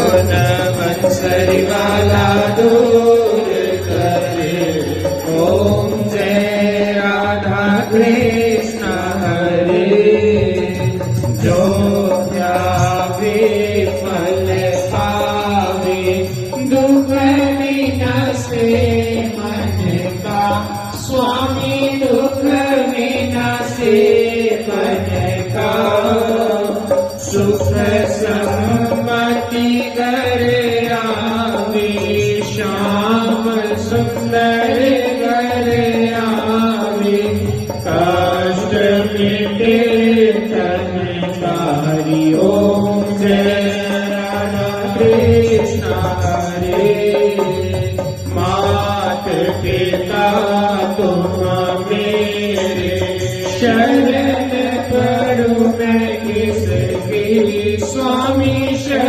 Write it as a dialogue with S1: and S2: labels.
S1: वनवंसरी वाला दूर करे। ओम जय राधा कृष्ण हरे। जो ध्यावे फल पावे, दुख विनाशे मन का। स्वामी दुख विनाशे मन का। सुख सम्मति घर आवे, श्याम सुंदर घर आवे। कष्ट मिटे तन तारी। ओम जय राधा कृष्ण हरे। मात पिता तुम मेरे, शरण पड़ू मैं किसकी। स्वामी शरण